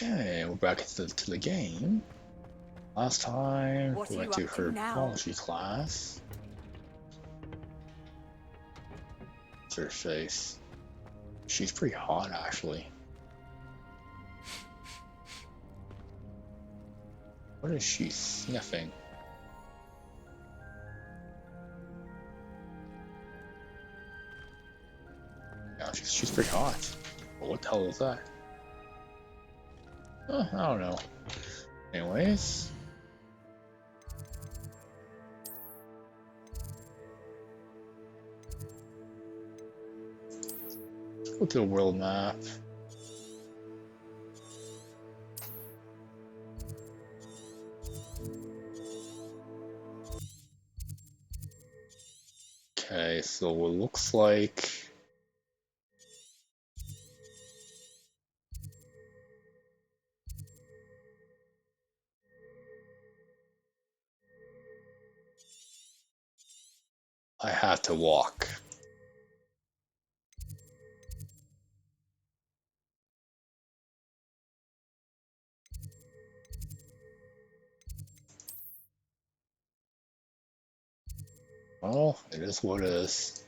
Okay, we're back to the game. Last time What we are went you to up to now? herbology class. What's her face? She's pretty hot, actually. What is she sniffing? Yeah, she's pretty hot. But what the hell is that? I don't know. Anyways. Let's go to the world map. Okay, so it looks like I have to walk. Well, it is what it is.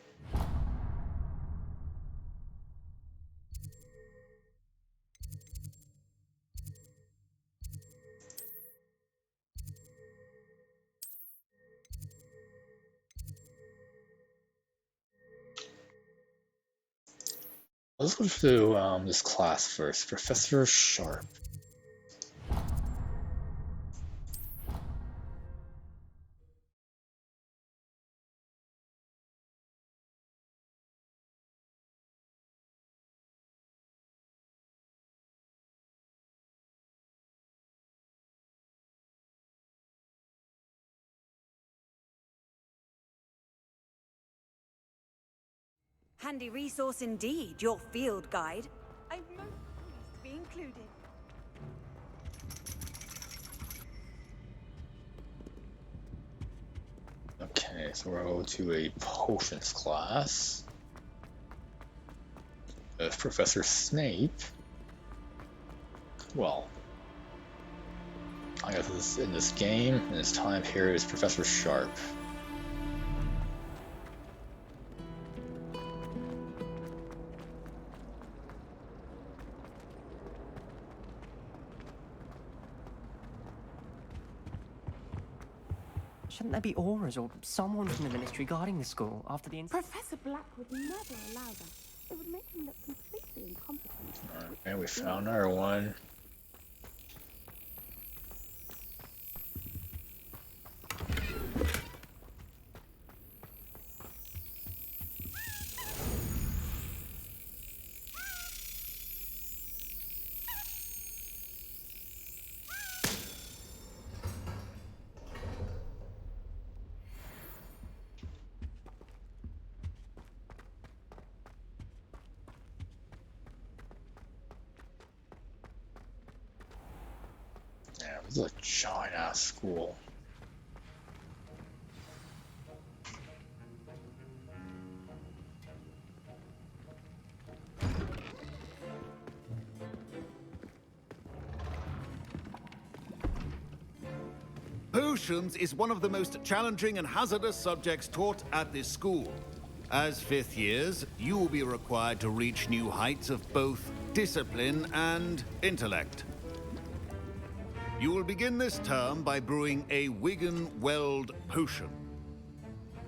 Let's go to this class first. Professor Sharp. Handy resource indeed, your field guide. I'm most pleased to be included. Okay, so we're going to a potions class. Professor Snape. Well, I guess in this game, in this time period, is Professor Sharp. Shouldn't there be auras or someone from the ministry guarding the school after the Professor Black would never allow that. It would make him look completely incompetent. Okay, we found our one. Yeah, this is a giant ass school. Potions is one of the most challenging and hazardous subjects taught at this school. As fifth years, you will be required to reach new heights of both discipline and intellect. You will begin this term by brewing a Wigan-Weld potion.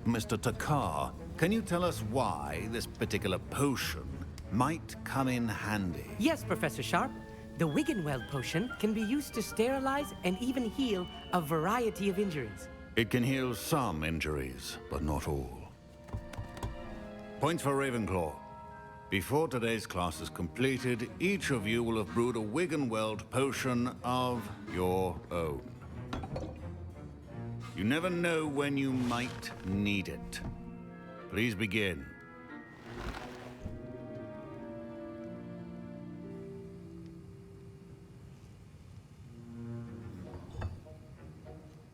Mr. Takar, can you tell us why this particular potion might come in handy? Yes, Professor Sharp. The Wiggenweld potion can be used to sterilize and even heal a variety of injuries. It can heal some injuries, but not all. Points for Ravenclaw. Before today's class is completed, each of you will have brewed a Wiggenweld potion of your own. You never know when you might need it. Please begin.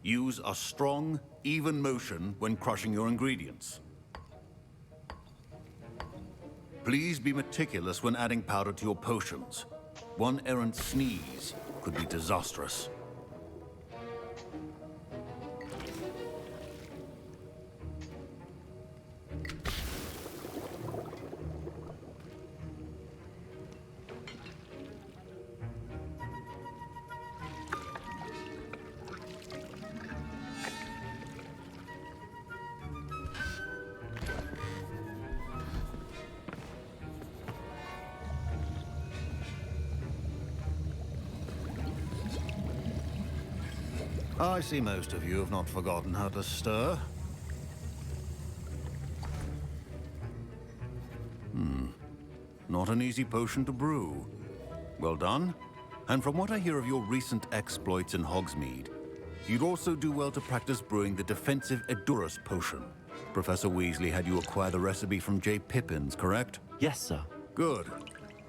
Use a strong, even motion when crushing your ingredients. Please be meticulous when adding powder to your potions. one errant sneeze could be disastrous. I see most of you have not forgotten how to stir. Not an easy potion to brew. Well done. And from what I hear of your recent exploits in Hogsmeade, you'd also do well to practice brewing the defensive Edurus potion. Professor Weasley had you acquire the recipe from J. Pippins, correct? Yes, sir. Good.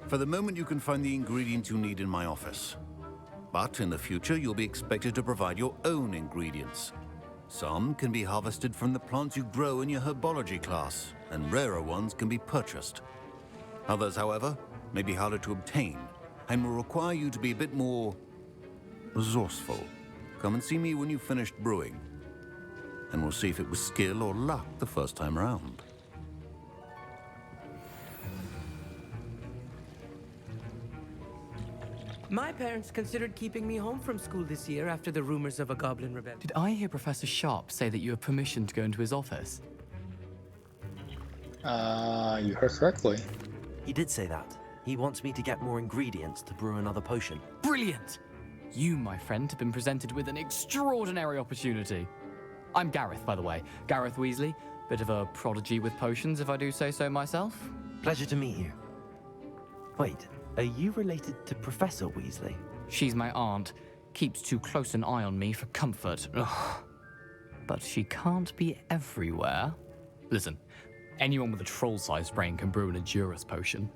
For the moment, you can find the ingredients you need in my office. But in the future, you'll be expected to provide your own ingredients. Some can be harvested from the plants you grow in your herbology class, and rarer ones can be purchased. Others, however, may be harder to obtain, and will require you to be a bit more resourceful. Come and see me when you've finished brewing, and we'll see if it was skill or luck the first time round. My parents considered keeping me home from school this year after the rumors of a goblin rebellion. Did I hear Professor Sharp say that you have permission to go into his office? You heard correctly. He did say that. He wants me to get more ingredients to brew another potion. Brilliant! You, my friend, have been presented with an extraordinary opportunity. I'm Gareth, by the way. Gareth Weasley. Bit of a prodigy with potions, if I do say so myself. Pleasure to meet you. Wait, are you related to Professor Weasley? She's my aunt. Keeps too close an eye on me for comfort. Ugh. But she can't be everywhere. Listen, anyone with a troll-sized brain can brew an Edurus potion.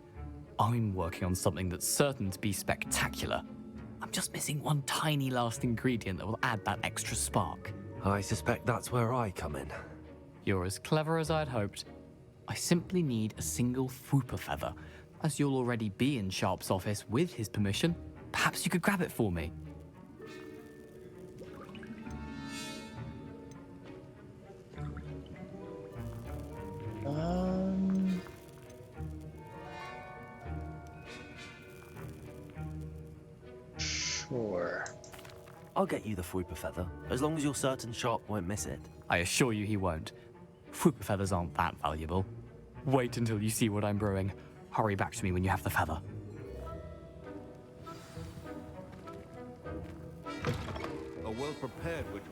I'm working on something that's certain to be spectacular. I'm just missing one tiny last ingredient that will add that extra spark. I suspect that's where I come in. You're as clever as I'd hoped. I simply need a single Fwooper feather. As you'll already be in Sharp's office with his permission, perhaps you could grab it for me. Sure. I'll get you the Fwooper feather, as long as you're certain Sharp won't miss it. I assure you he won't. Fwooper feathers aren't that valuable. Wait until you see what I'm brewing. Hurry back to me when you have the feather. A well-prepared witch.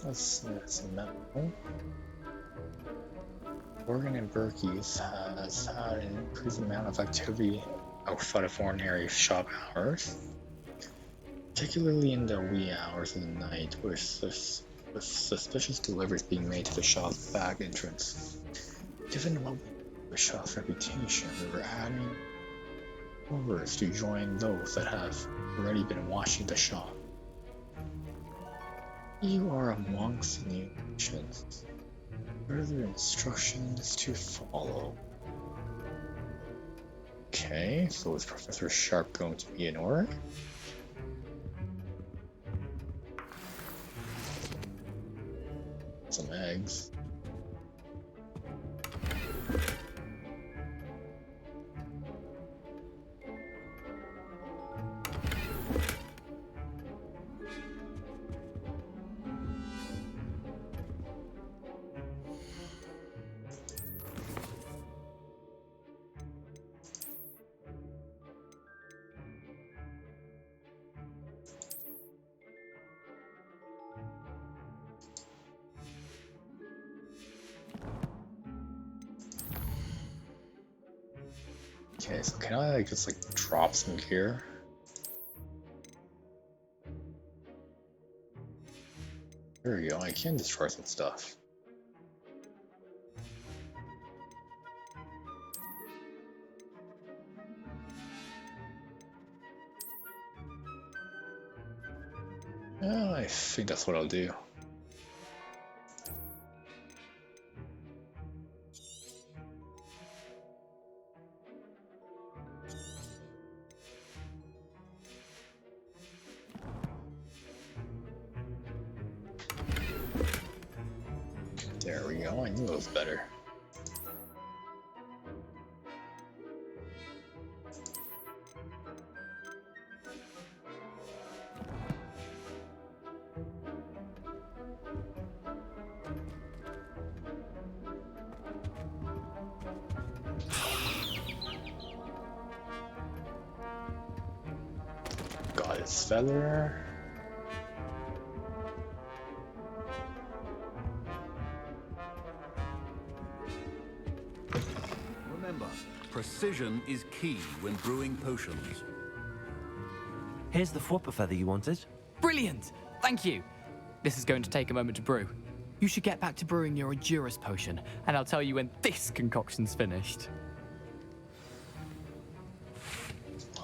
That's a metal. Oregon and Berkey's has had an increased amount of activity outside of ordinary shop hours, particularly in the wee hours of the night, with suspicious deliveries being made to the shop's back entrance. Given what the shop's reputation, we were adding orders to join those that have already been watching the shop. You are amongst the new patients. Further instructions to follow. Okay, so is Professor Sharp going to be in order? Some eggs. Okay, so can I just drop some gear? There we go, I can destroy some stuff. I think that's what I'll do. we go. I knew it was better. Got his feather. Remember, precision is key when brewing potions. Here's the Fwopper feather you wanted. Brilliant! Thank you! This is going to take a moment to brew. You should get back to brewing your Edurus potion, and I'll tell you when this concoction's finished.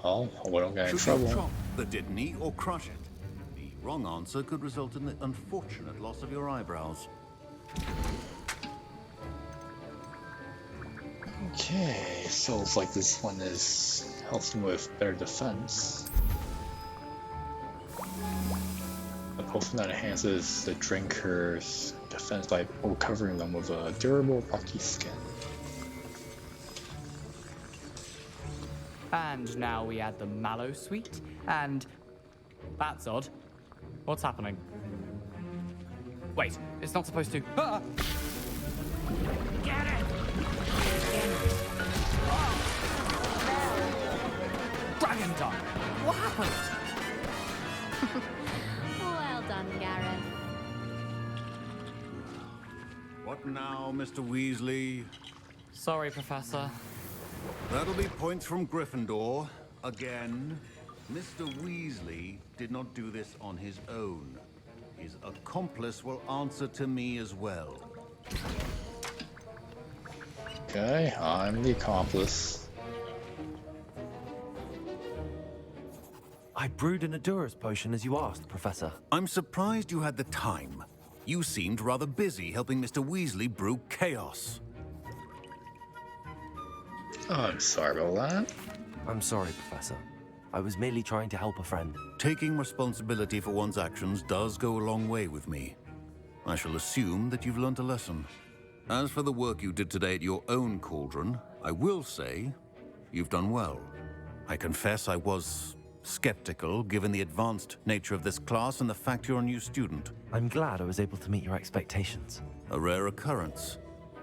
Oh, we don't get in Should you trouble. chop the Didney or crush it? The wrong answer could result in the unfortunate loss of your eyebrows. Okay, so it's like this one is helps him with better defense. A potion that enhances the drinker's defense by covering them with a durable rocky skin. And now we add the mallow sweet, and... That's odd. What's happening? Wait, it's not supposed to... Ah! Get it! Dragon Tongue! What happened? Well done, Gareth. What now, Mr. Weasley? Sorry, Professor. That'll be points from Gryffindor. Again. Mr. Weasley did not do this on his own. His accomplice will answer to me as well. Okay, I'm the accomplice. I brewed an Edurus potion as you asked, Professor. I'm surprised you had the time. You seemed rather busy helping Mr. Weasley brew chaos. Oh, I'm sorry about that. I'm sorry, Professor. I was merely trying to help a friend. Taking responsibility for one's actions does go a long way with me. I shall assume that you've learnt a lesson. As for the work you did today at your own cauldron, I will say you've done well. I confess I was skeptical given the advanced nature of this class and the fact you're a new student. I'm glad I was able to meet your expectations. A rare occurrence.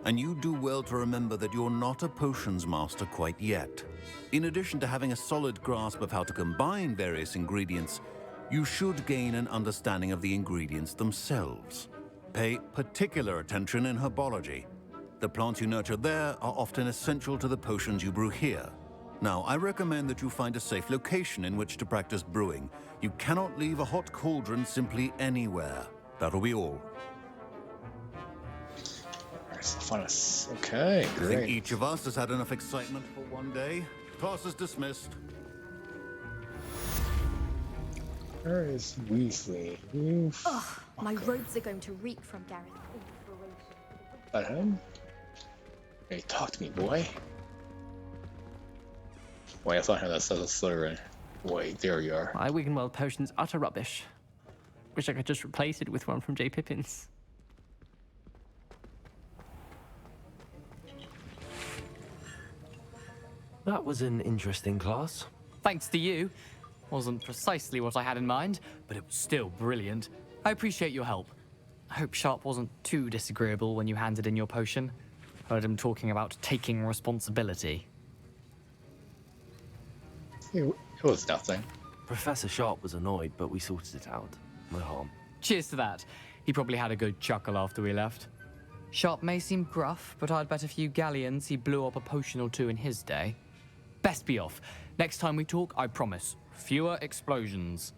And you do well to remember that you're not a potions master quite yet. In addition to having a solid grasp of how to combine various ingredients, you should gain an understanding of the ingredients themselves. Pay particular attention in herbology. The plants you nurture there are often essential to the potions you brew here. Now, I recommend that you find a safe location in which to practice brewing. You cannot leave a hot cauldron simply anywhere. That'll be all. Okay, I think great. each of us has had enough excitement for one day. Class is dismissed. Where is Weasley? You Ugh, my fucker. robes are going to reek from Gareth's inspiration. That him? Hey, talk to me, boy. Wait, I thought that says a Slytherin. Wait, there you are. My Wiggenweld potion's utter rubbish. Wish I could just replace it with one from J. Pippin's. That was an interesting class. Thanks to you. Wasn't precisely what I had in mind, but it was still brilliant. I appreciate your help. I hope Sharp wasn't too disagreeable when you handed in your potion. Heard him talking about taking responsibility. It was nothing. Professor Sharp was annoyed, but we sorted it out. No harm. Cheers to that. He probably had a good chuckle after we left. Sharp may seem gruff, but I'd bet a few galleons he blew up a potion or two in his day. Best be off. Next time we talk, I promise. Fewer explosions.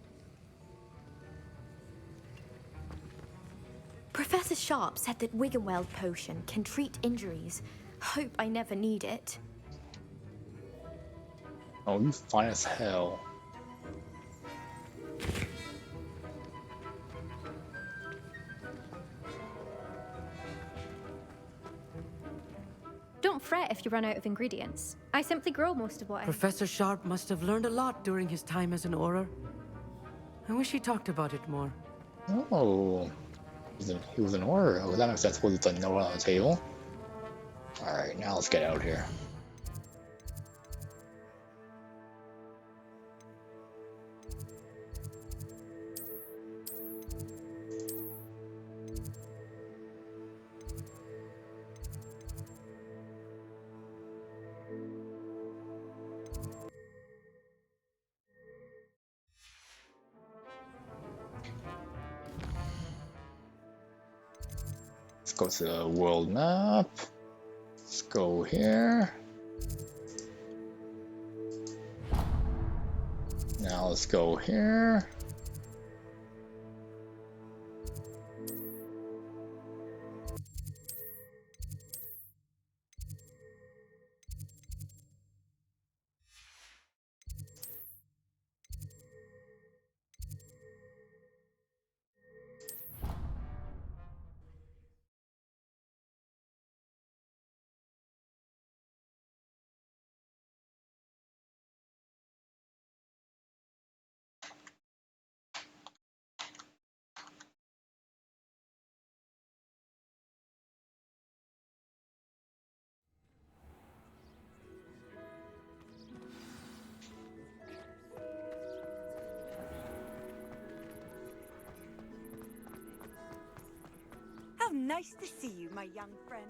Professor Sharp said that Wiggenweld potion can treat injuries. Hope I never need it. Oh, you fine as hell. Don't fret if you run out of ingredients. I simply grow most of what I... Professor Sharp must have learned a lot during his time as an Auror. I wish he talked about it more. Oh, He was an order. Oh, that makes sense. Was it a note on the table? Alright, now let's get out of here. Let's go to the world map. Let's go here. Now let's go here. How nice to see you, my young friend.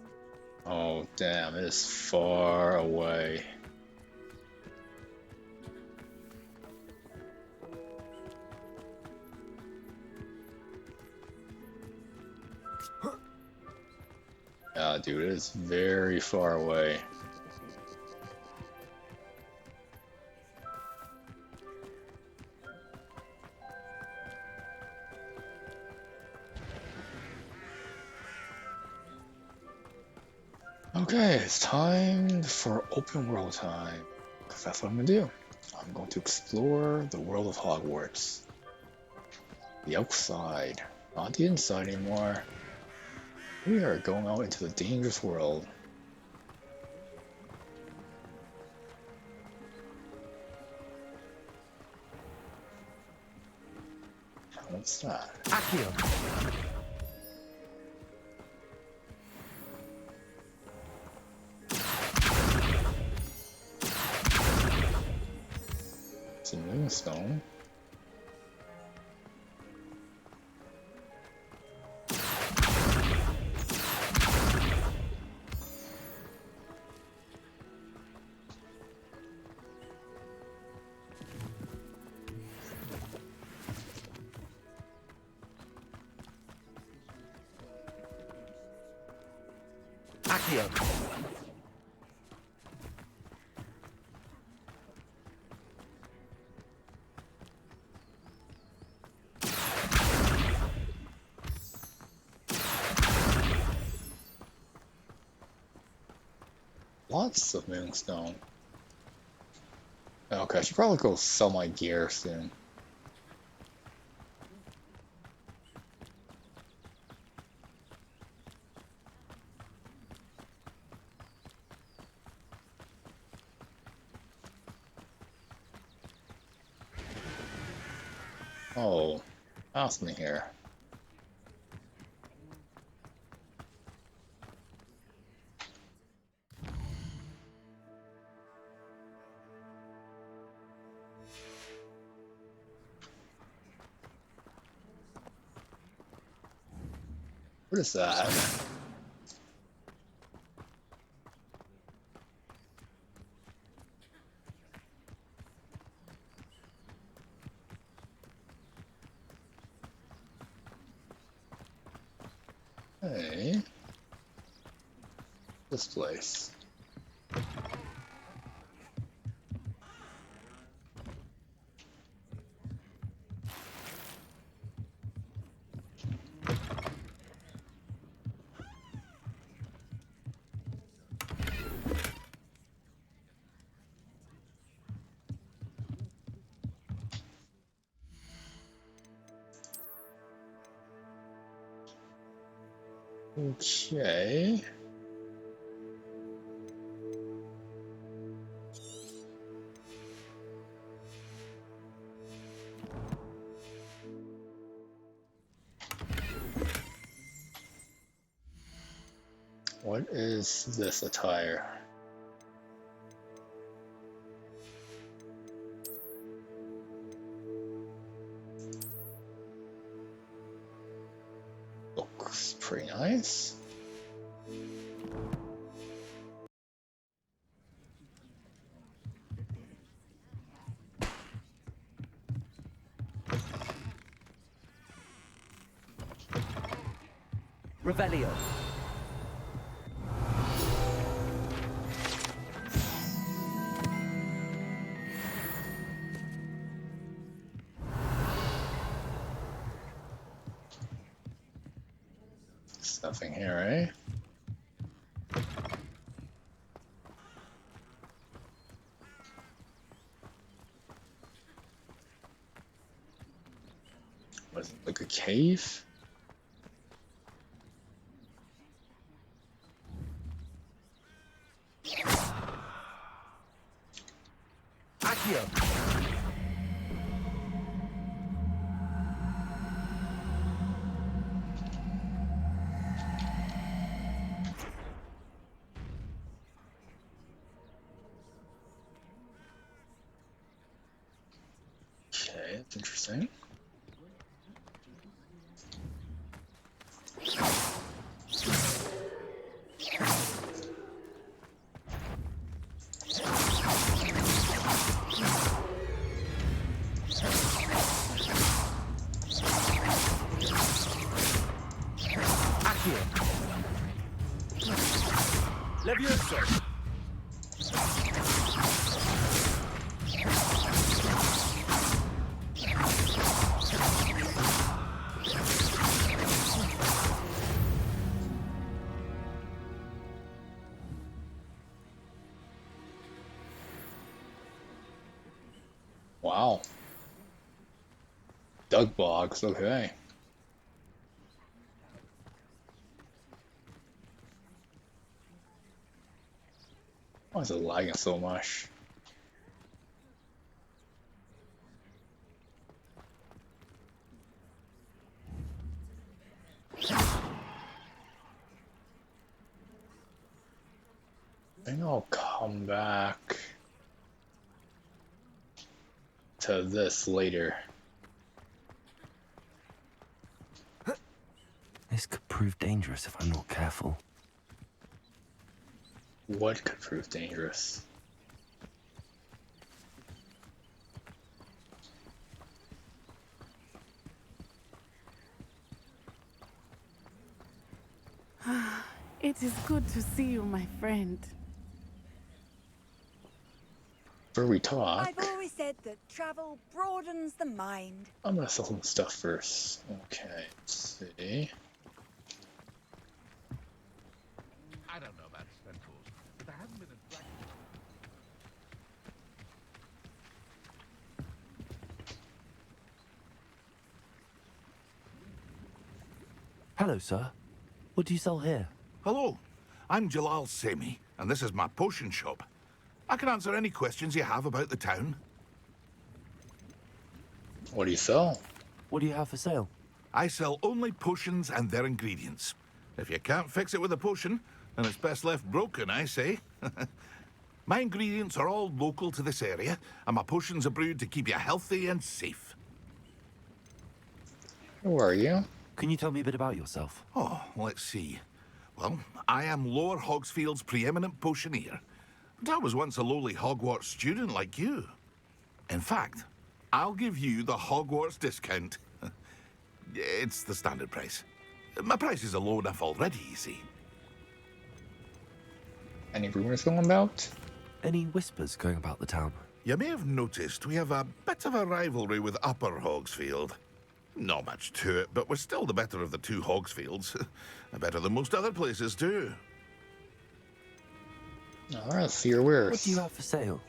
Oh, damn, it is far away. Yeah, dude, it is very far away. Okay, it's time for open world time. Because that's what I'm going to do. I'm going to explore the world of Hogwarts. The outside, not the inside anymore. We are going out into the dangerous world. What's that? Accio. It's a moonstone. Accio. Lots of moonstone. Okay, I should probably go sell my gear soon. Oh, ask me here. What is that? Hey, this place. Okay. What is this attire? Looks pretty nice. Revelio. There's nothing here, eh? Was it like a cave? Accio. Okay, that's interesting. Accio. Levioso. Wow. Dug bogs, okay. Why is it lagging so much? I think I'll come back to this later. This could prove dangerous if I'm not careful. What could prove dangerous? It is good to see you, my friend. Before we talk, I've always said that travel broadens the mind. I'm gonna sell some stuff first. Okay, let's see. I don't know about centaurs, but there hasn't been a dragon. Hello, sir. What do you sell here? Hello, I'm Jalal Semi, and this is my potion shop. I can answer any questions you have about the town. What do you sell? What do you have for sale? I sell only potions and their ingredients. If you can't fix it with a potion, then it's best left broken, I say. My ingredients are all local to this area, and my potions are brewed to keep you healthy and safe. Who are you? Can you tell me a bit about yourself? Oh, let's see. Well, I am Lower Hogsfield's preeminent potioneer. But I was once a lowly Hogwarts student like you. In fact, I'll give you the Hogwarts discount. It's the standard price. My prices are low enough already, you see. Any rumors going about? Any whispers going about the town? You may have noticed we have a bit of a rivalry with Upper Hogsfield. Not much to it, but we're still the better of the two Hogsfields. Better than most other places, too. Alright, let's see your wares. What do you have for sale?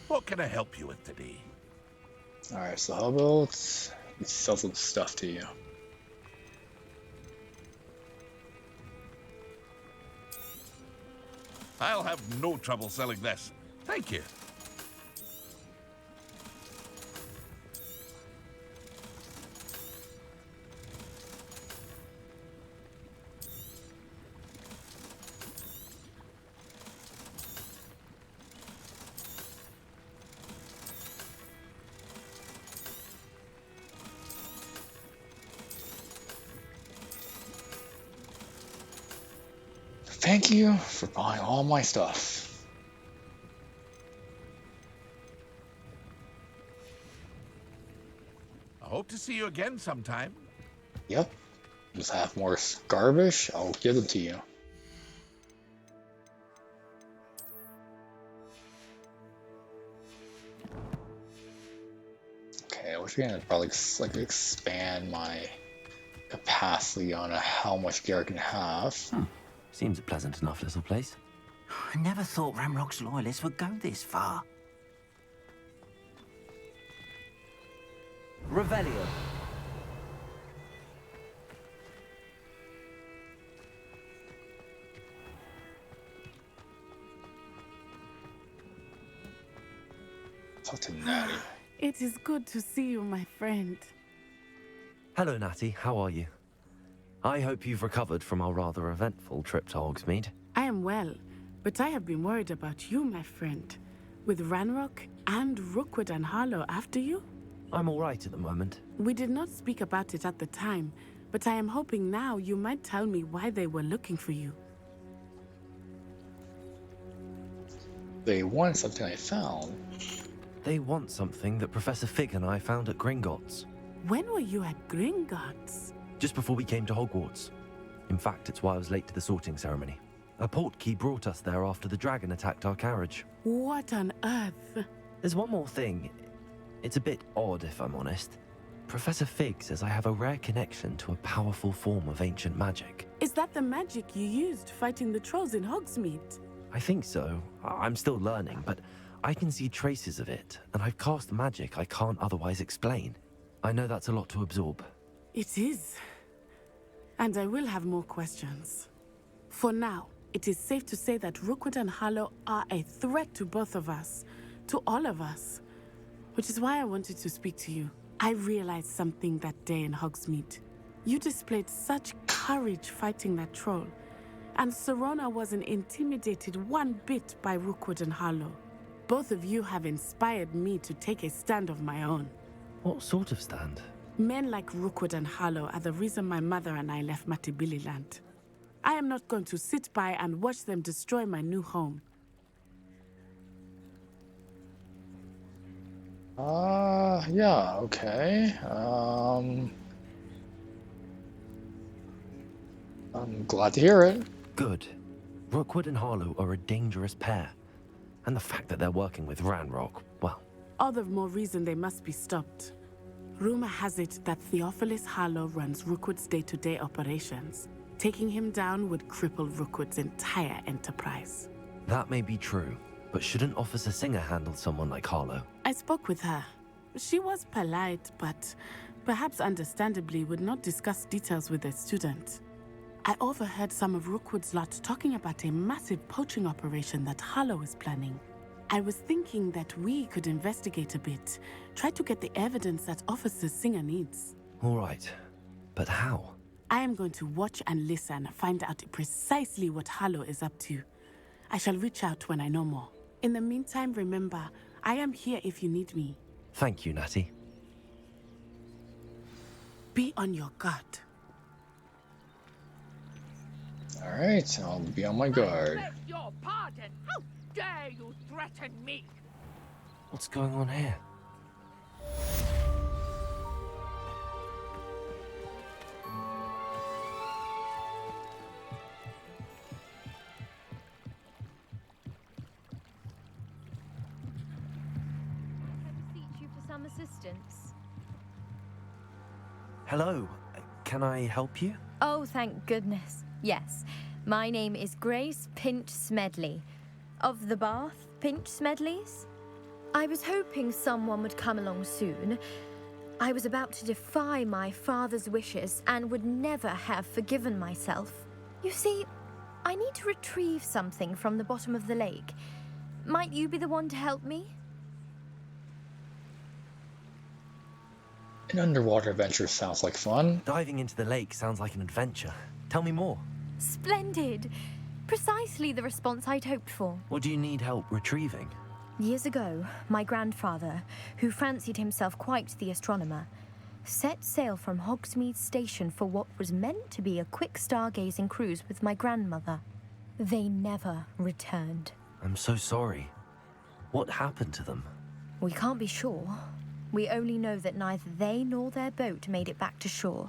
What can I help you with today? Alright, so how about we sell some stuff to you? I'll have no trouble selling this. Thank you. Thank you for buying all my stuff. I hope to see you again sometime. Yep. Just have more garbage, I'll give them to you. Okay, I wish we could probably like expand my capacity on how much gear I can have. Seems a pleasant enough little place. I never thought Ramrock's loyalists would go this far. Revelio. Talk to Natty. It is good to see you, my friend. Hello, Natty. How are you? I hope you've recovered from our rather eventful trip to Hogsmeade. I am well, but I have been worried about you, my friend. With Ranrock and Rookwood and Harlow after you? I'm all right at the moment. We did not speak about it at the time, but I am hoping now you might tell me why they were looking for you. They want something I found. They want something that Professor Fig and I found at Gringotts. When were you at Gringotts? Just before we came to Hogwarts. In fact, it's why I was late to the sorting ceremony. A portkey brought us there after the dragon attacked our carriage. What on earth? There's one more thing. It's a bit odd, if I'm honest. Professor Fig says I have a rare connection to a powerful form of ancient magic. Is that the magic you used fighting the trolls in Hogsmeade? I think so. I'm still learning, but I can see traces of it, and I've cast magic I can't otherwise explain. I know that's a lot to absorb. It is. And I will have more questions. For now, it is safe to say that Rookwood and Harlow are a threat to both of us. To all of us. Which is why I wanted to speak to you. I realized something that day in Hogsmeade. You displayed such courage fighting that troll. And Serona wasn't intimidated one bit by Rookwood and Harlow. Both of you have inspired me to take a stand of my own. What sort of stand? Men like Rookwood and Harlow are the reason my mother and I left Matabeleland. I am not going to sit by and watch them destroy my new home. Yeah, okay. I'm glad to hear it. Good. Rookwood and Harlow are a dangerous pair. And the fact that they're working with Ranrock, well... All the more reason they must be stopped. Rumor has it that Theophilus Harlow runs Rookwood's day-to-day operations. Taking him down would cripple Rookwood's entire enterprise. That may be true, but shouldn't Officer Singer handle someone like Harlow? I spoke with her. She was polite, but perhaps understandably would not discuss details with a student. I overheard some of Rookwood's lot talking about a massive poaching operation that Harlow is planning. I was thinking that we could investigate a bit, try to get the evidence that Officer Singer needs. All right, but how? I am going to watch and listen, find out precisely what Harlow is up to. I shall reach out when I know more. In the meantime, remember, I am here if you need me. Thank you, Natty. Be on your guard. Alright, I'll be on my guard. I beg your pardon. How dare you threaten me? What's going on here? You for some assistance. Hello, can I help you? Oh, thank goodness. Yes, my name is Grace Pinch Smedley. Of the Bath Pinch Smedleys? I was hoping someone would come along soon. I was about to defy my father's wishes and would never have forgiven myself. You see, I need to retrieve something from the bottom of the lake. Might you be the one to help me? An underwater adventure sounds like fun. Diving into the lake sounds like an adventure. Tell me more. Splendid! Precisely the response I'd hoped for. What do you need help retrieving? Years ago, my grandfather, who fancied himself quite the astronomer, set sail from Hogsmeade Station for what was meant to be a quick stargazing cruise with my grandmother. They never returned. I'm so sorry. What happened to them? We can't be sure. We only know that neither they nor their boat made it back to shore.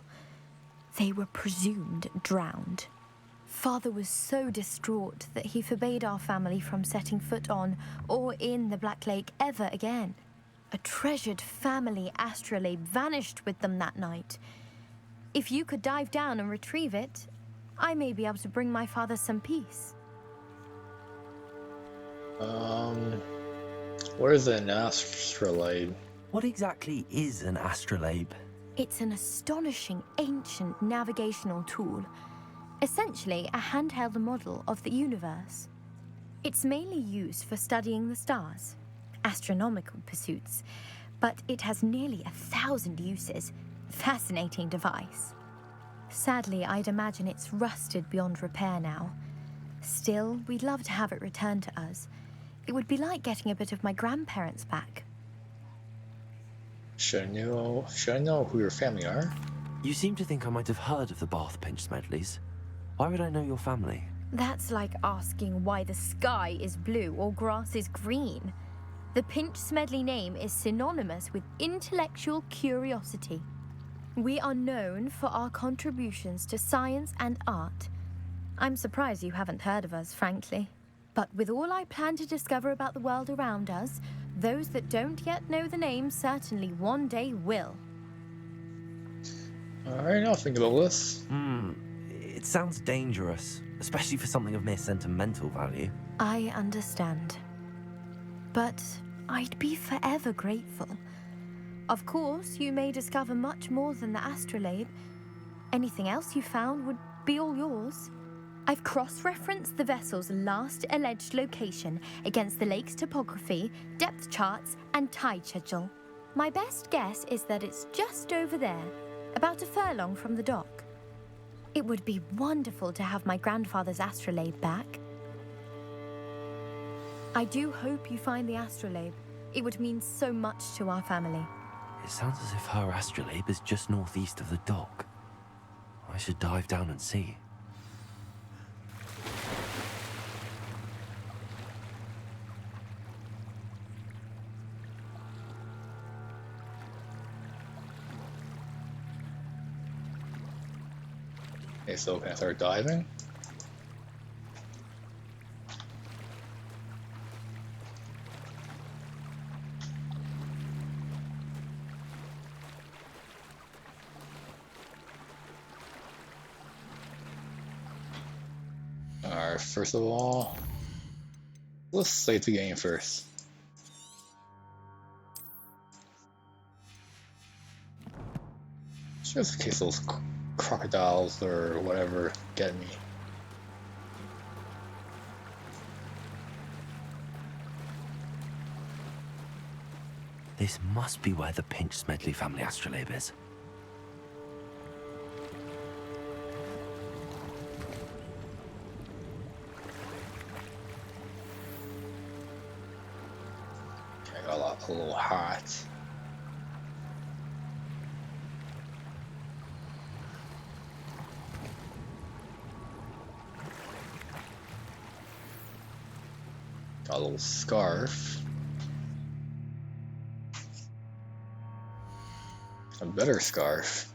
They were presumed drowned. Father was so distraught that he forbade our family from setting foot on or in the Black Lake ever again. A treasured family astrolabe vanished with them that night. If you could dive down and retrieve it, I may be able to bring my father some peace. What is an astrolabe? What exactly is an astrolabe? It's an astonishing ancient navigational tool. Essentially, a handheld model of the universe. It's mainly used for studying the stars, astronomical pursuits, but it has nearly 1,000 uses. Fascinating device. Sadly, I'd imagine it's rusted beyond repair now. Still, we'd love to have it returned to us. It would be like getting a bit of my grandparents back. Should I know who your family are? You seem to think I might have heard of the Bath Pinch Smedleys. Why would I know your family? That's like asking why the sky is blue or grass is green. The Pinch Smedley name is synonymous with intellectual curiosity. We are known for our contributions to science and art. I'm surprised you haven't heard of us, frankly. But with all I plan to discover about the world around us, those that don't yet know the name certainly one day will. Alright, I'll think about this. It sounds dangerous, especially for something of mere sentimental value. I understand. But I'd be forever grateful. Of course, you may discover much more than the astrolabe. Anything else you found would be all yours. I've cross-referenced the vessel's last alleged location against the lake's topography, depth charts, and tide schedule. My best guess is that it's just over there, about a furlong from the dock. It would be wonderful to have my grandfather's astrolabe back. I do hope you find the astrolabe. It would mean so much to our family. It sounds as if her astrolabe is just northeast of the dock. I should dive down and see. Okay, so can I start diving? Alright, first of all, let's save the game first. Just in case those crocodiles or whatever get me. This must be where the Pinch Smedley family astrolabe is. Okay, I got a little hot. Got a little scarf. A better scarf.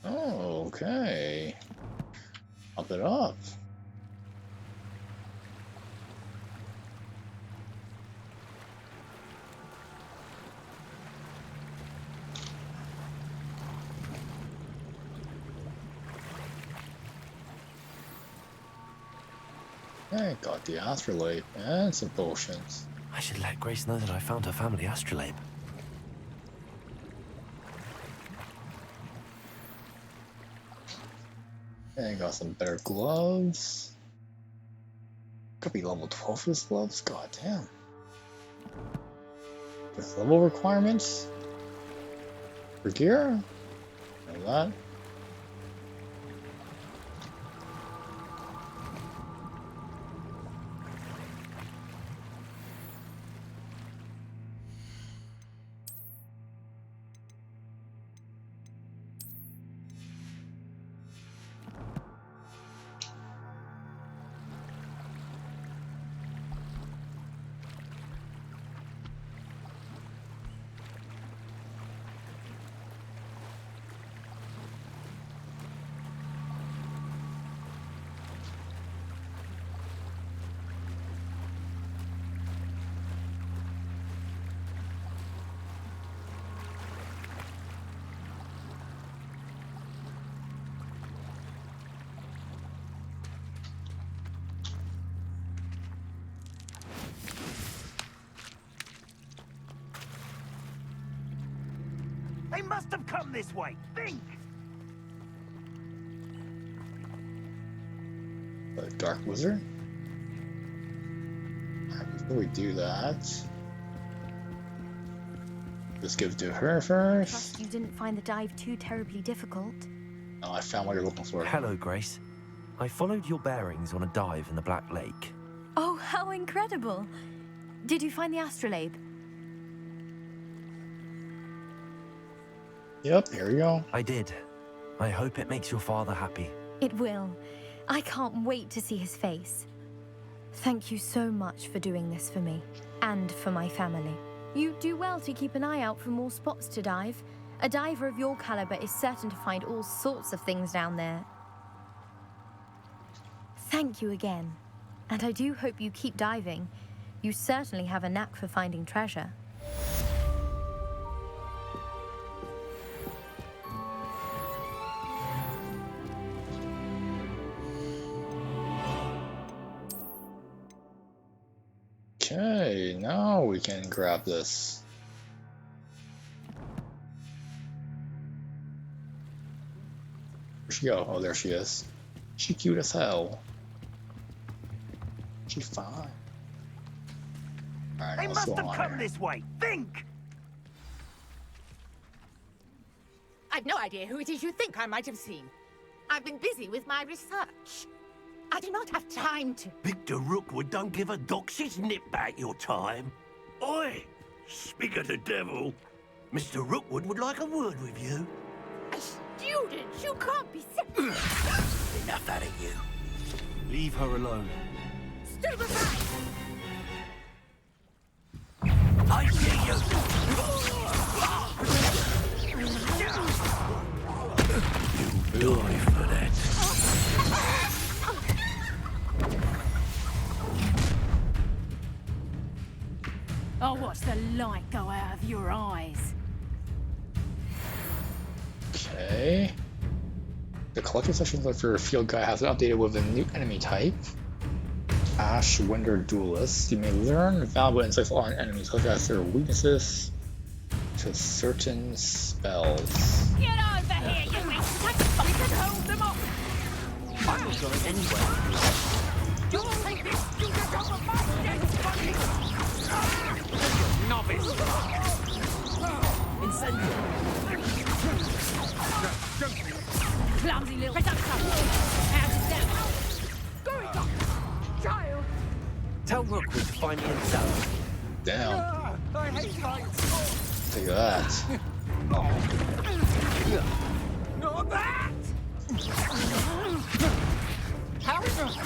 Oh, okay. Up it up. I got the astrolabe and some potions. I should let Grace know that I found her family astrolabe. And I got some better gloves. Could be level 12 for this gloves, god damn. With level requirements for gear? And that. They must have come this way. Think! A dark wizard? Before we do that, let's give it to her first. Trust you didn't find the dive too terribly difficult. Oh, I found what you're looking for. Hello, Grace. I followed your bearings on a dive in the Black Lake. Oh, how incredible! Did you find the astrolabe? Yep, here we go. I did. I hope it makes your father happy. It will. I can't wait to see his face. Thank you so much for doing this for me, and for my family. You do well to keep an eye out for more spots to dive. A diver of your caliber is certain to find all sorts of things down there. Thank you again. And I do hope you keep diving. You certainly have a knack for finding treasure. Okay, now we can grab this. Where'd she go? Oh, there she is. She cute as hell. She's fine. Alright, They let's must go have on come here. this way. Think! I've no idea who it is you think I might have seen. I've been busy with my research. I do not have time to... Victor Rookwood don't give a doxy's nip back your time. Oi! Speak of the devil. Mr. Rookwood would like a word with you. A student? You can't be... Enough out of you. Leave her alone. Stay aside! I see you! You die for that. I'll watch the light go out of your eyes. Okay. The collector section for your field guide has been updated with a new enemy type. Ash Winder Duelist. You may learn valuable insights on enemies, such as their weaknesses to certain spells. Get over here, you waste! We can hold them off! I will go anywhere. You'll take this student off of my dead body! Novice! Incendio! Clumsy little presumption! Out of down! Go it up! Child! Tell Rookwood to find me himself. Damn. I hate lights! Take that. Not that! How is it?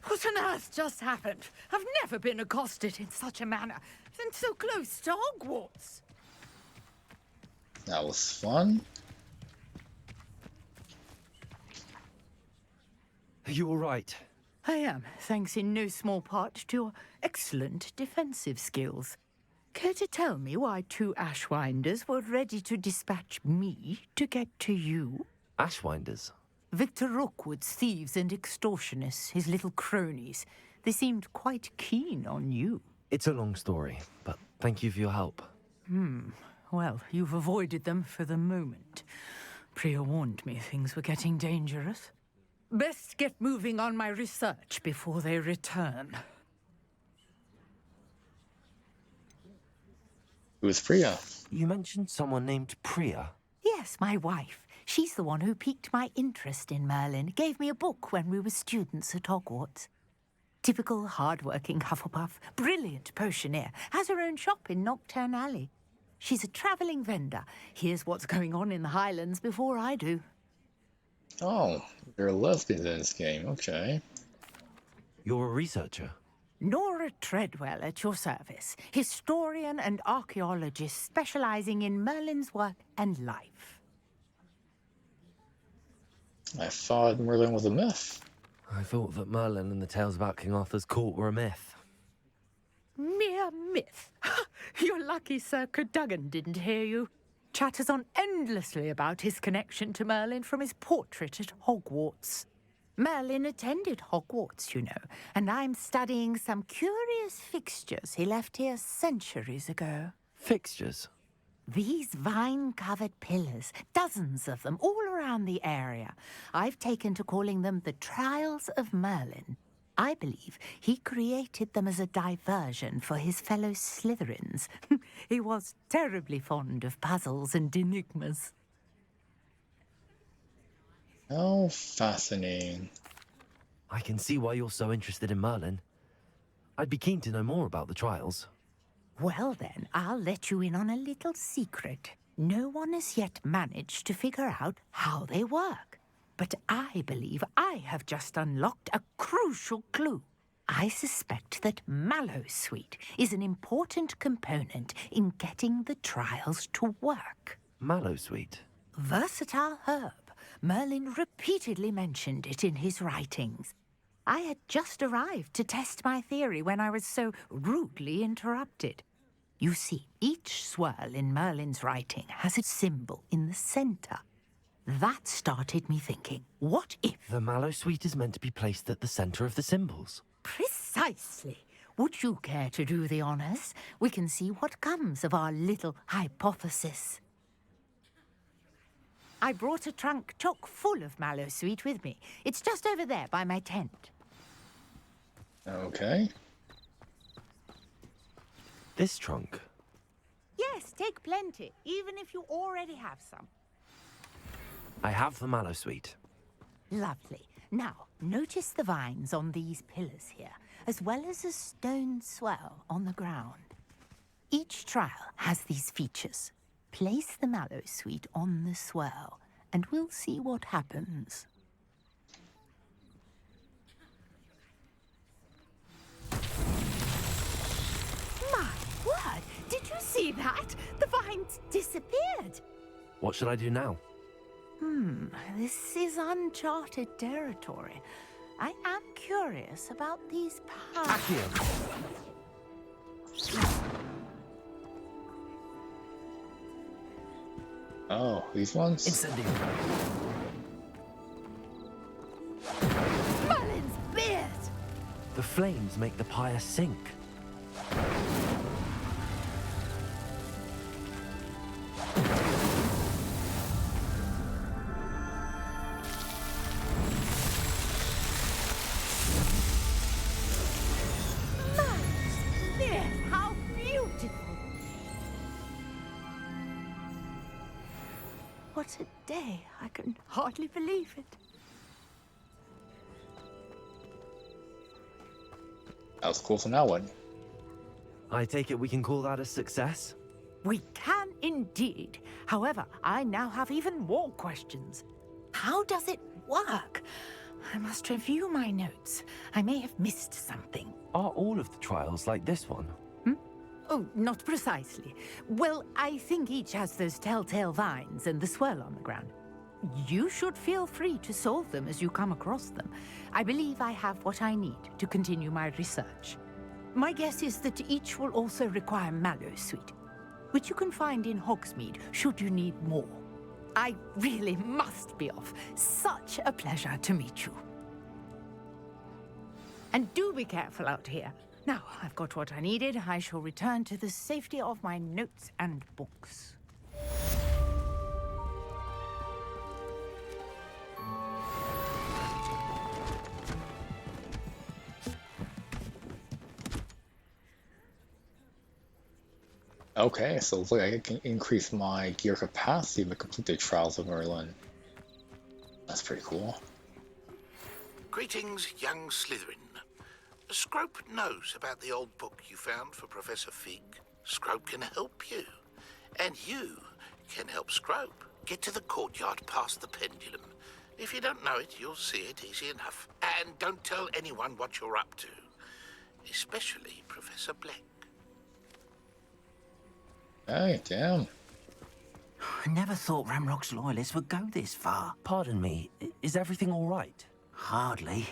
What on earth just happened? I've never been accosted in such a manner, and so close to Hogwarts. That was fun. Are you all right? I am, thanks in no small part to your excellent defensive skills. Care to tell me why two Ashwinders were ready to dispatch me to get to you? Ashwinders? Victor Rookwood's thieves and extortionists, his little cronies. They seemed quite keen on you. It's a long story, but thank you for your help. Well, you've avoided them for the moment. Priya warned me things were getting dangerous. Best get moving on my research before they return. Who's Priya? You mentioned someone named Priya. Yes, my wife. She's the one who piqued my interest in Merlin. Gave me a book when we were students at Hogwarts. Typical hard-working Hufflepuff, brilliant potioneer, has her own shop in Knockturn Alley. She's a travelling vendor. Hears what's going on in the Highlands before I do. Oh, there are lesbians in this game. Okay. You're a researcher? Nora Treadwell at your service, historian and archaeologist specializing in Merlin's work and life. I thought Merlin was a myth. I thought that Merlin and the tales about King Arthur's court were a myth. Mere myth. You're lucky Sir Cadogan didn't hear you. Chatters on endlessly about his connection to Merlin from his portrait at Hogwarts. Merlin attended Hogwarts, you know, and I'm studying some curious fixtures he left here centuries ago. Fixtures? These vine-covered pillars, dozens of them, all around the area. I've taken to calling them the Trials of Merlin. I believe he created them as a diversion for his fellow Slytherins. He was terribly fond of puzzles and enigmas. Oh, fascinating. I can see why you're so interested in Merlin. I'd be keen to know more about the trials. Well then, I'll let you in on a little secret. No one has yet managed to figure out how they work. But I believe I have just unlocked a crucial clue. I suspect that Mallowsweet is an important component in getting the trials to work. Mallowsweet? Versatile herb. Merlin repeatedly mentioned it in his writings. I had just arrived to test my theory when I was so rudely interrupted. You see, each swirl in Merlin's writing has a symbol in the center. That started me thinking, what if... The Mallowsweet is meant to be placed at the center of the symbols. Precisely. Would you care to do the honors? We can see what comes of our little hypothesis. I brought a trunk chock full of Mallowsweet with me. It's just over there by my tent. Okay. This trunk? Yes, take plenty, even if you already have some. I have the Mallowsweet. Lovely. Now, notice the vines on these pillars here, as well as a stone swell on the ground. Each trial has these features. Place the Mallowsweet on the swell, and we'll see what happens. My word! Did you see that? The vines disappeared! What should I do now? This is uncharted territory. I am curious about these powers. Oh, these ones? Incendiary. Merlin's beard! The flames make the pyre sink. Merlin's beard! How beautiful! What a day. I can hardly believe it. That was cool, so now what? I take it we can call that a success? We can indeed. However, I now have even more questions. How does it work? I must review my notes. I may have missed something. Are all of the trials like this one? Oh, not precisely. Well, I think each has those telltale vines and the swirl on the ground. You should feel free to solve them as you come across them. I believe I have what I need to continue my research. My guess is that each will also require Mallowsweet, which you can find in Hogsmeade should you need more. I really must be off. Such a pleasure to meet you. And do be careful out here. Now, I've got what I needed. I shall return to the safety of my notes and books. Okay, so look, I can increase my gear capacity to complete the Trials of Merlin. That's pretty cool. Greetings, young Slytherin. Scrope knows about the old book you found for Professor Fig. Scrope can help you. And you can help Scrope get to the courtyard past the pendulum. If you don't know it, you'll see it easy enough. And don't tell anyone what you're up to. Especially Professor Black. Hey, damn. I never thought Ramrock's loyalists would go this far. Pardon me, is everything all right? Hardly.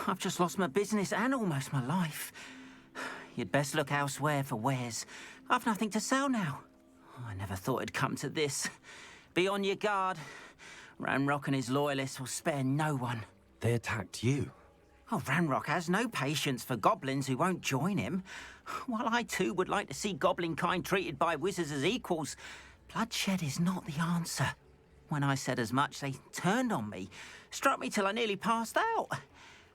I've just lost my business and almost my life. You'd best look elsewhere for wares. I've nothing to sell now. I never thought it'd come to this. Be on your guard. Ramrock and his loyalists will spare no one. They attacked you. Oh, Ranrock has no patience for goblins who won't join him. While I too would like to see goblin kind treated by wizards as equals, bloodshed is not the answer. When I said as much, they turned on me, struck me till I nearly passed out.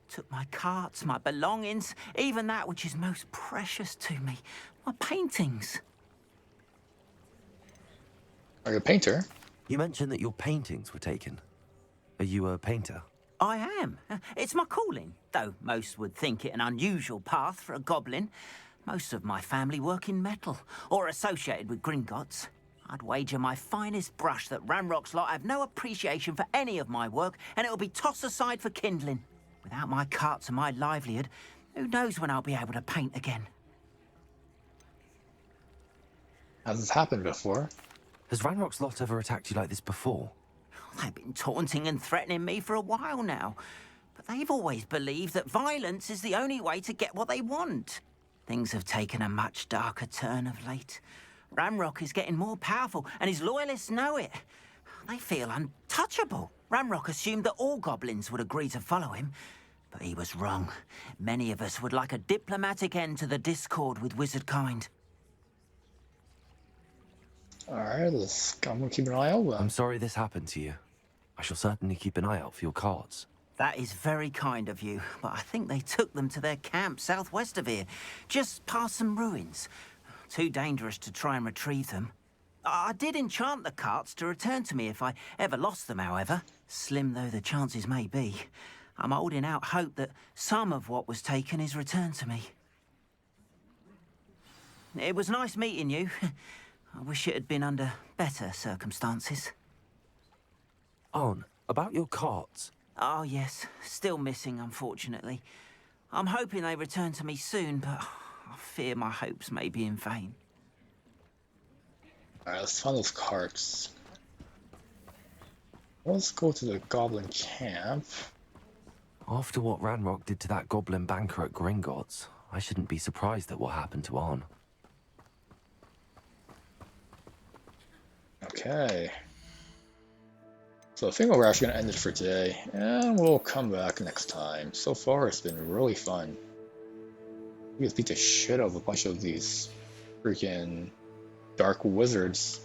Took my carts, my belongings, even that which is most precious to me, my paintings. Are you a painter? You mentioned that your paintings were taken. Are you a painter? I am. It's my calling, though most would think it an unusual path for a goblin. Most of my family work in metal, or associated with Gringotts. I'd wager my finest brush that Ranrock's lot have no appreciation for any of my work, and it'll be tossed aside for kindling. Without my carts and my livelihood, who knows when I'll be able to paint again? Has this happened before? Has Ranrock's lot ever attacked you like this before? They've been taunting and threatening me for a while now, but they've always believed that violence is the only way to get what they want. Things have taken a much darker turn of late. Ranrock is getting more powerful, and his loyalists know it. They feel untouchable. Ranrock assumed that all goblins would agree to follow him, but he was wrong. Many of us would like a diplomatic end to the discord with wizard kind. Alright, I'm gonna keep an eye out. I'm sorry this happened to you. I shall certainly keep an eye out for your carts. That is very kind of you, but I think they took them to their camp southwest of here, just past some ruins. Too dangerous to try and retrieve them. I did enchant the carts to return to me if I ever lost them, however. Slim though the chances may be, I'm holding out hope that some of what was taken is returned to me. It was nice meeting you. I wish it had been under better circumstances. On, about your carts. Oh, yes. Still missing, unfortunately. I'm hoping they return to me soon, but I fear my hopes may be in vain. Alright, let's find those carts. Let's go to the goblin camp. After what Ranrock did to that goblin banker at Gringotts, I shouldn't be surprised at what happened to On. Okay. So I think we're actually going to end it for today, and we'll come back next time. So far, it's been really fun. We just beat the shit out of a bunch of these freaking dark wizards.